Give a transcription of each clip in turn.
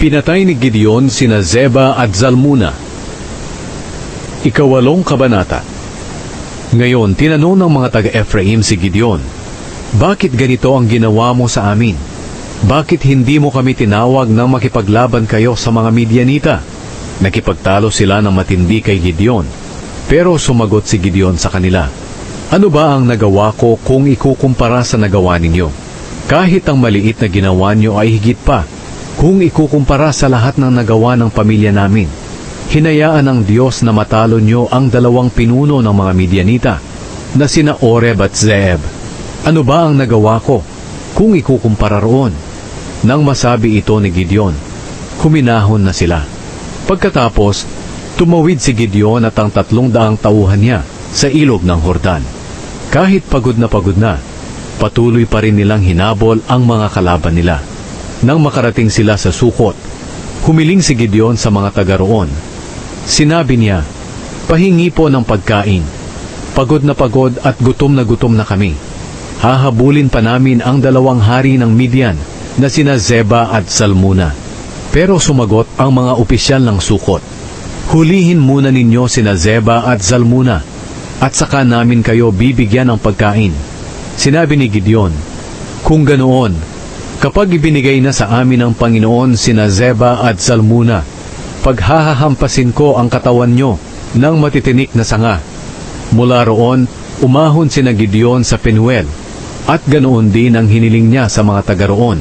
Pinatay ni Gideon sina Zeba at Zalmuna. Ikawalong kabanata. Ngayon, tinanong ng mga taga-Ephraim si Gideon, "Bakit ganito ang ginawa mo sa amin? Bakit hindi mo kami tinawag nang makipaglaban kayo sa mga Midianita?" Nakipagtalo sila ng matindi kay Gideon, pero sumagot si Gideon sa kanila, "Ano ba ang nagawa ko kung ikukumpara sa nagawa ninyo? Kahit ang maliit na ginawa nyo ay higit pa kung ikukumpara sa lahat ng nagawa ng pamilya namin. Hinayaan ng Diyos na matalo nyo ang dalawang pinuno ng mga Midianita, na sina Oreb at Zeeb. Ano ba ang nagawa ko kung ikukumpara roon?" Nang masabi ito ni Gideon, huminahon na sila. Pagkatapos, tumawid si Gideon at ang 300 tauhan niya sa ilog ng Jordan. Kahit pagod na, patuloy pa rin nilang hinabol ang mga kalaban nila. Nang makarating sila sa Sukot, humiling si Gideon sa mga taga roon. Sinabi niya, "Pahingi po ng pagkain. Pagod at gutom na kami. Hahabulin pa namin ang 2 hari ng Midian na sina Zeba at Zalmuna." Pero sumagot ang mga opisyal ng Sukot, "Hulihin muna ninyo sina Zeba at Zalmuna, at saka namin kayo bibigyan ng pagkain." Sinabi ni Gideon, "Kung ganoon, kapag ibinigay na sa amin ng Panginoon sina Zeba at Zalmuna, paghahampasin ko ang katawan nyo ng matitinik na sanga." Mula roon, umahon sina Gideon sa Penuel, at ganoon din ang hiniling niya sa mga taga roon.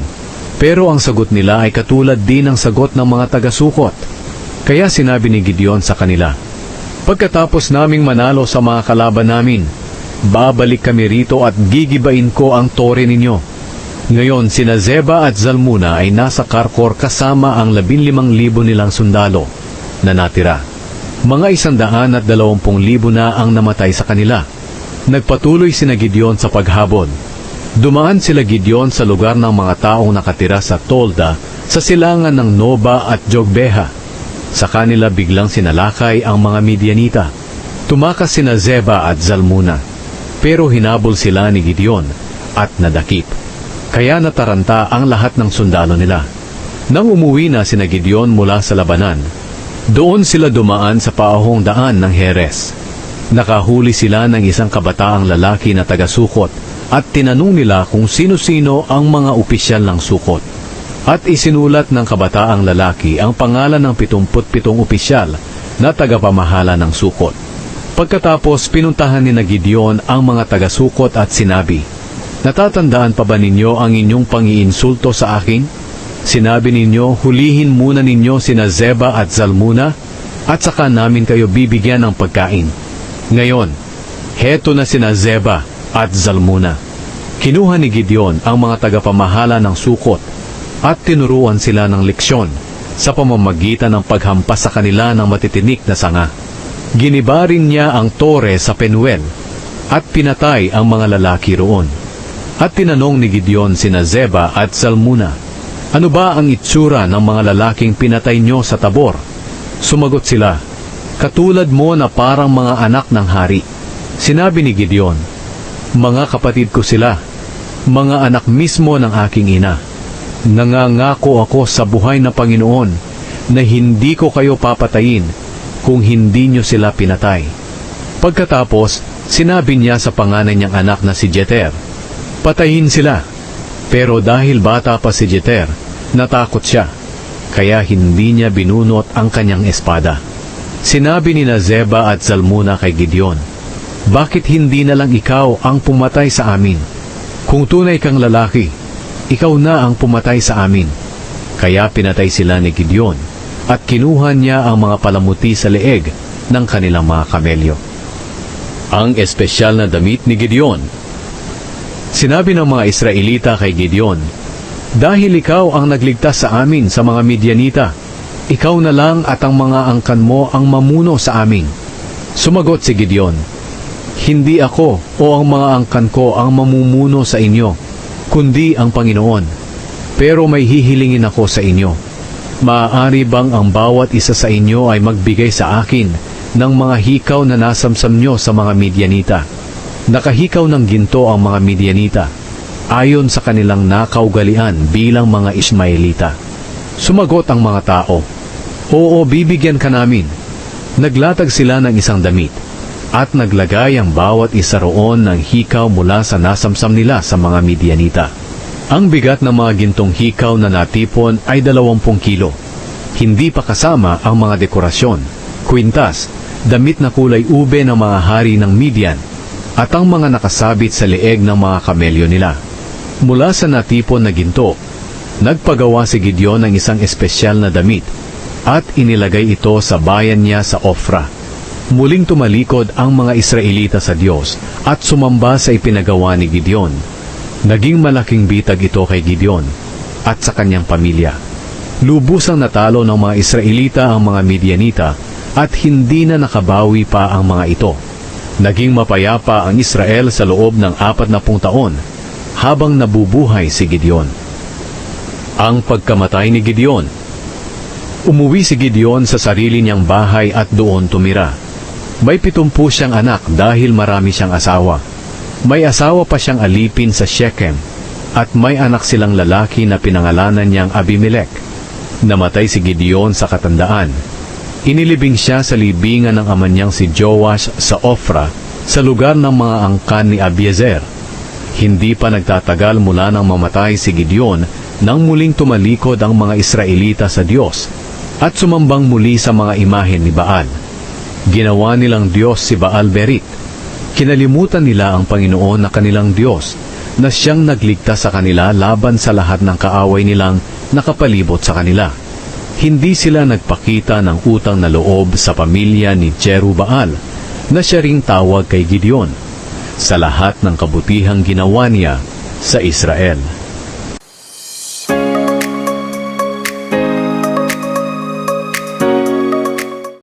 Pero ang sagot nila ay katulad din ng sagot ng mga taga-Sukot. Kaya sinabi ni Gideon sa kanila, "Pagkatapos naming manalo sa mga kalaban namin, babalik kami rito at gigibain ko ang tore ninyo." Ngayon, sina Zeba at Zalmuna ay nasa Karkor kasama ang 15,000 nilang sundalo na natira. Mga 120,000 na ang namatay sa kanila. Nagpatuloy sina Gideon sa paghabol. Dumaan sila Gideon sa lugar ng mga taong nakatira sa Tolda, sa silangan ng Noba at Jogbeha. Sa kanila biglang sinalakay ang mga Midianita. Tumakas sina Zeba at Zalmuna, pero hinabol sila ni Gideon at nadakip. Kaya nataranta ang lahat ng sundalo nila. Nang umuwi na sina Gideon mula sa labanan, doon sila dumaan sa paahong daan ng Heres. Nakahuli sila ng isang kabataang lalaki na taga-Sukot, at tinanong nila kung sino-sino ang mga opisyal ng Sukot. At isinulat ng kabataang lalaki ang pangalan ng 77 opisyal na tagapamahala ng Sukot. Pagkatapos, pinuntahan ni Gideon ang mga taga-Sukot at sinabi, "Natatandaan pa ba ninyo ang inyong pangiinsulto sa akin? Sinabi ninyo, hulihin muna ninyo sina Zeba at Zalmuna, at saka namin kayo bibigyan ng pagkain. Ngayon, heto na sina Zeba at Zalmuna." Kinuha ni Gideon ang mga tagapamahala ng Sukot at tinuruan sila ng leksyon sa pamamagitan ng paghampas sa kanila ng matitinik na sanga. Giniba rin niya ang tore sa Penuel at pinatay ang mga lalaki roon. At tinanong ni Gideon sina Zeba at Zalmuna, "Ano ba ang itsura ng mga lalaking pinatay nyo sa Tabor?" Sumagot sila, "Katulad mo na parang mga anak ng hari." Sinabi ni Gideon, "Mga kapatid ko sila, mga anak mismo ng aking ina. Nangangako ako sa buhay na Panginoon na hindi ko kayo papatayin kung hindi nyo sila pinatay." Pagkatapos, sinabi niya sa panganay niyang anak na si Jeter, "Patayin sila." Pero dahil bata pa si Jeter, natakot siya, kaya hindi niya binunot ang kanyang espada. Sinabi ni Zeba at Zalmuna kay Gideon, "Bakit hindi na lang ikaw ang pumatay sa amin? Kung tunay kang lalaki, ikaw na ang pumatay sa amin." Kaya pinatay sila ni Gideon at kinuha niya ang mga palamuti sa leeg ng kanilang mga kamelyo. Ang espesyal na damit ni Gideon. Sinabi ng mga Israelita kay Gideon, "Dahil ikaw ang nagligtas sa amin sa mga Midianita, ikaw na lang at ang mga angkan mo ang mamuno sa amin." Sumagot si Gideon, "Hindi ako o ang mga angkan ko ang mamumuno sa inyo, kundi ang Panginoon. Pero may hihilingin ako sa inyo. Maaari bang ang bawat isa sa inyo ay magbigay sa akin ng mga hikaw na nasamsam nyo sa mga Midianita?" Nakahikaw ng ginto ang mga Midianita, ayon sa kanilang nakaugalian bilang mga Ismaelita. Sumagot ang mga tao, "Oo, bibigyan ka namin." Naglatag sila ng isang damit, at naglagay ang bawat isa roon ng hikaw mula sa nasamsam nila sa mga Midianita. Ang bigat ng mga gintong hikaw na natipon ay 20 kilo. Hindi pa kasama ang mga dekorasyon, kwintas, damit na kulay ube ng mga hari ng Midian, at ang mga nakasabit sa leeg ng mga kamelyo nila. Mula sa natipon na ginto, nagpagawa si Gideon ng isang espesyal na damit, at inilagay ito sa bayan niya sa Ofra. Muling tumalikod ang mga Israelita sa Diyos at sumamba sa ipinagawa ni Gideon. Naging malaking bitag ito kay Gideon at sa kanyang pamilya. Lubusang natalo ng mga Israelita ang mga Midianita at hindi na nakabawi pa ang mga ito. Naging mapayapa ang Israel sa loob ng 40 taon habang nabubuhay si Gideon. Ang pagkamatay ni Gideon. Umuwi si Gideon sa sarili niyang bahay at doon tumira. May 70 siyang anak dahil marami siyang asawa. May asawa pa siyang alipin sa Shechem at may anak silang lalaki na pinangalanan niyang Abimelech. Namatay si Gideon sa katandaan. Inilibing siya sa libingan ng ama niyang si Joash sa Ofra sa lugar ng mga angkan ni Abiezer. Hindi pa nagtatagal mula nang mamatay si Gideon nang muling tumalikod ang mga Israelita sa Diyos at sumambang muli sa mga imahen ni Baal. Ginawa nilang Diyos si Baal Berit. Kinalimutan nila ang Panginoon na kanilang Diyos na siyang nagligtas sa kanila laban sa lahat ng kaaway nilang nakapalibot sa kanila. Hindi sila nagpakita ng utang na loob sa pamilya ni Jerubbaal na siya ring tawag kay Gideon sa lahat ng kabutihang ginawa niya sa Israel.